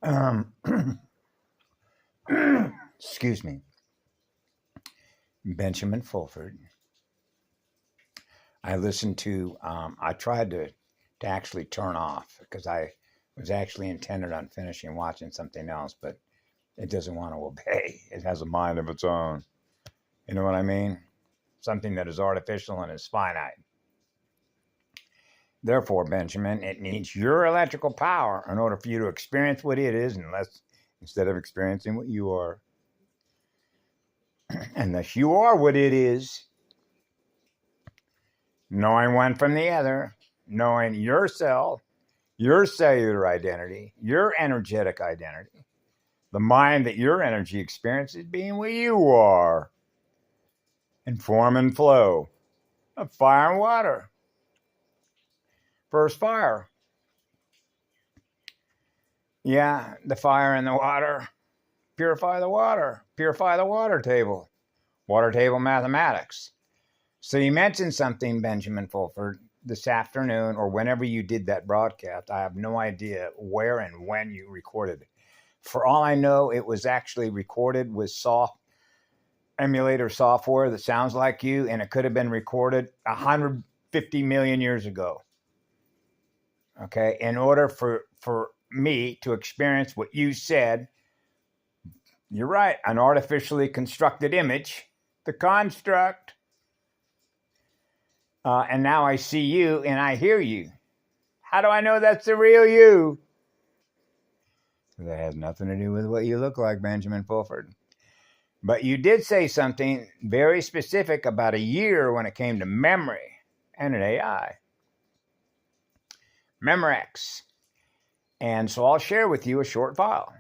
Um, excuse me, Benjamin Fulford. I listened to. I tried to actually turn off because I was actually intended on finishing watching something else, but it doesn't want to obey. It has a mind of its own. You know what I mean? Something that is artificial and is finite. Therefore, Benjamin, it needs your electrical power in order for you to experience what it is, instead of experiencing what you are. Unless you are what it is, knowing one from the other, knowing yourself, your cellular identity, your energetic identity, the mind that your energy experiences being what you are, and form and flow of fire and water. First fire. Yeah, the fire and the water. Purify the water. Purify the water table. Water table mathematics. So you mentioned something, Benjamin Fulford, this afternoon or whenever you did that broadcast. I have no idea where and when you recorded it. For all I know, it was actually recorded with soft emulator software that sounds like you, and it could have been recorded 150 million years ago. Okay, in order for me to experience what you said, you're right, an artificially constructed image, the construct. And now I see you and I hear you. How do I know that's the real you? That has nothing to do with what you look like, Benjamin Fulford. But you did say something very specific about a year when it came to memory and an AI. Memorex. And so I'll share with you a short file.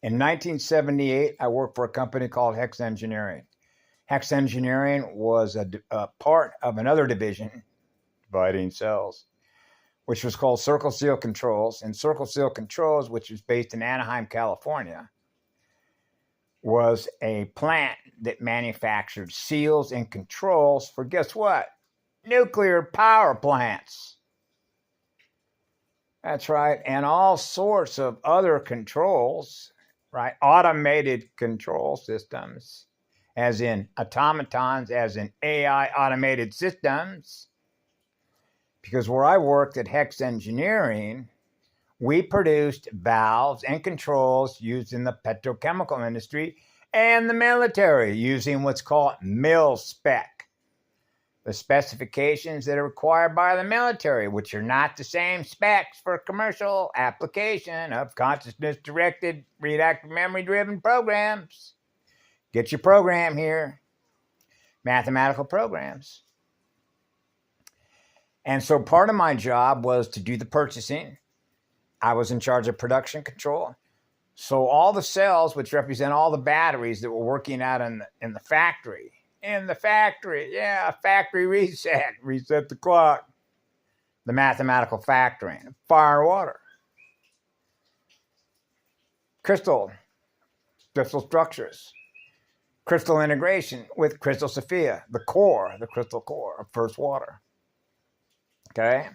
In 1978, I worked for a company called Hex Engineering. Hex Engineering was a part of another division, dividing cells, which was called Circle Seal Controls. And Circle Seal Controls, which is based in Anaheim, California, was a plant that manufactured seals and controls for, guess what? Nuclear power plants. That's right. And all sorts of other controls, right? Automated control systems, as in automatons, as in AI automated systems. Because where I worked at Hex Engineering, we produced valves and controls used in the petrochemical industry and the military using what's called mil spec, the specifications that are required by the military, which are not the same specs for commercial application of consciousness-directed, reactive memory-driven programs. Get your program here, mathematical programs. And so part of my job was to do the purchasing. I was in charge of production control. So all the cells, which represent all the batteries that were working out in the factory, factory reset the clock, the mathematical factoring, fire and water, crystal structures, crystal integration with Crystal Sophia, the crystal core of first water. Okay?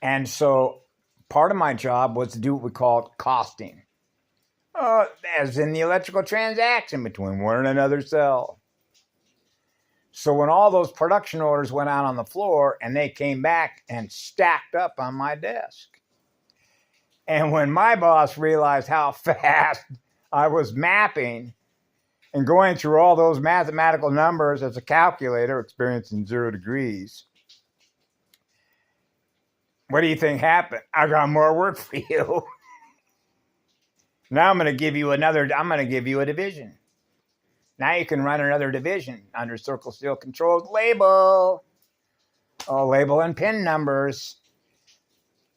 And so part of my job was to do what we called costing, as in the electrical transaction between one and another cell. So when all those production orders went out on the floor and they came back and stacked up on my desk, and when my boss realized how fast I was mapping and going through all those mathematical numbers as a calculator experiencing 0 degrees, what do you think happened? I got more work for you. Now I'm going to give you a division. Now you can run another division under Circle Seal Controls label and pin numbers.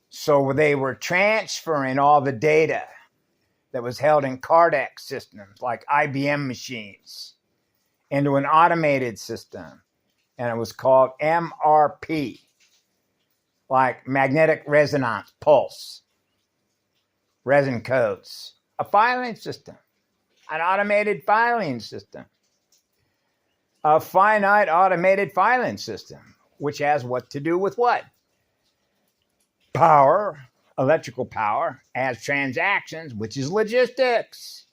So they were transferring all the data that was held in Cardex systems like IBM machines into an automated system. And it was called MRP, like magnetic resonance pulse, resin codes, a filing system, an automated filing system, a finite automated filing system, which has what to do with what? Power electrical power as transactions, which is logistics,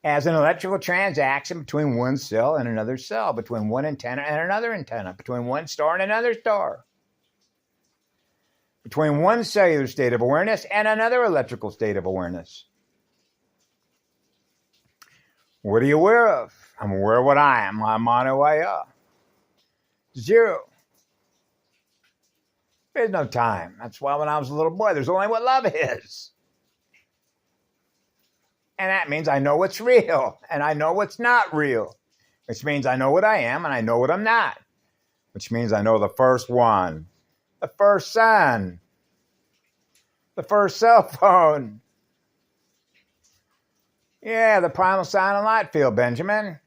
as an electrical transaction between one cell and another cell, between one antenna and another antenna, between one star and another star, between one cellular state of awareness and another electrical state of awareness. What are you aware of? I'm aware of what I am. I'm MRPfuture. Zero. There's no time. That's why when I was a little boy, there's only what love is. And that means I know what's real and I know what's not real, which means I know what I am and I know what I'm not, which means I know the first one, the first sun, the first cell phone. Yeah, the primal sign and light field, Benjamin.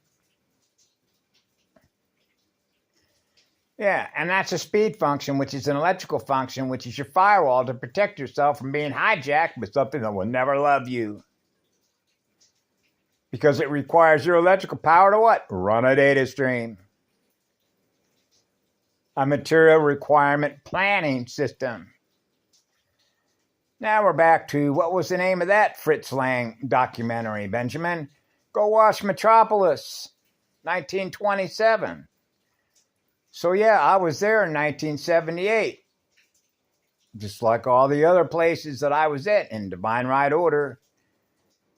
Yeah, and that's a speed function, which is an electrical function, which is your firewall to protect yourself from being hijacked by something that will never love you. Because it requires your electrical power to what? Run a data stream. A material requirement planning system. Now we're back to, what was the name of that Fritz Lang documentary, Benjamin? Go watch Metropolis, 1927. So yeah, I was there in 1978. Just like all the other places that I was at in divine right order.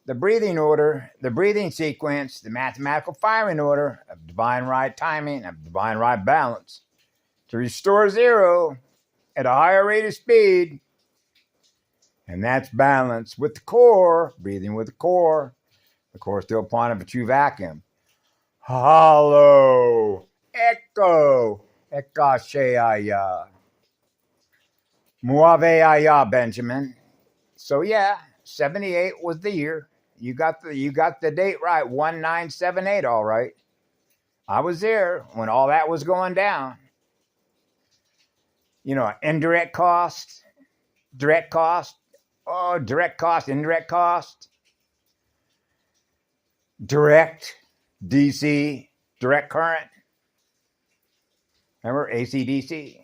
The breathing sequence, the mathematical firing order of divine right timing, of divine right balance. To restore zero at a higher rate of speed. And that's balance with the core, breathing with the core still pointing for true vacuum. Hollow, echo, ekasheaya. Muaveaya, Benjamin. So yeah, 78 was the year. You got the date right, 1978, all right. I was there when all that was going down. You know, indirect cost, direct cost, indirect cost, direct, DC, direct current. Remember AC/DC?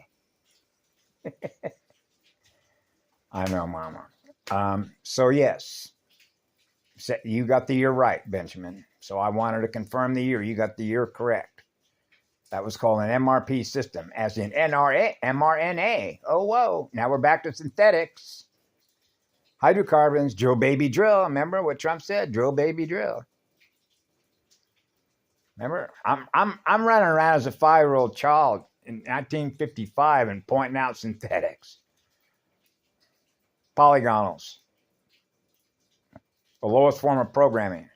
I know, Mama. So yes, you got the year right, Benjamin. So I wanted to confirm the year. You got the year correct. That was called an MRP system, as in mRNA. Oh, whoa. Now we're back to synthetics. Hydrocarbons, drill, baby, drill. Remember what Trump said? Drill, baby, drill. Remember? I'm running around as a 5-year-old child in 1955 and pointing out synthetics. Polygonals. The lowest form of programming.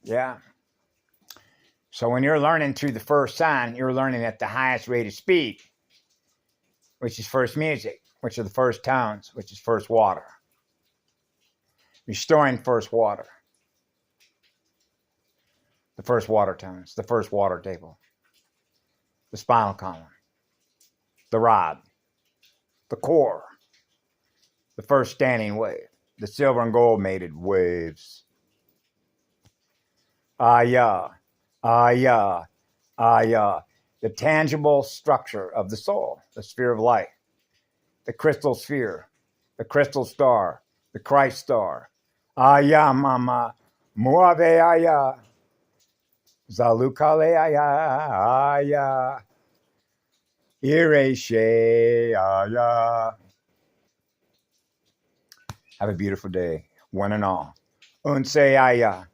Yeah. So when you're learning through the first sign, you're learning at the highest rate of speed, which is first music, which are the first tones, which is first water. Restoring first water. The first water tones, the first water table. The spinal column. The rod. The core. The first standing wave. The silver and gold mated waves. Aya. Aya. Aya. The tangible structure of the soul. The sphere of light. The crystal sphere. The crystal star. The Christ star. Aya mama. Muave aya. Zalukale aya. Aya. Ireshe aya. Have a beautiful day, one and all. Unse aya.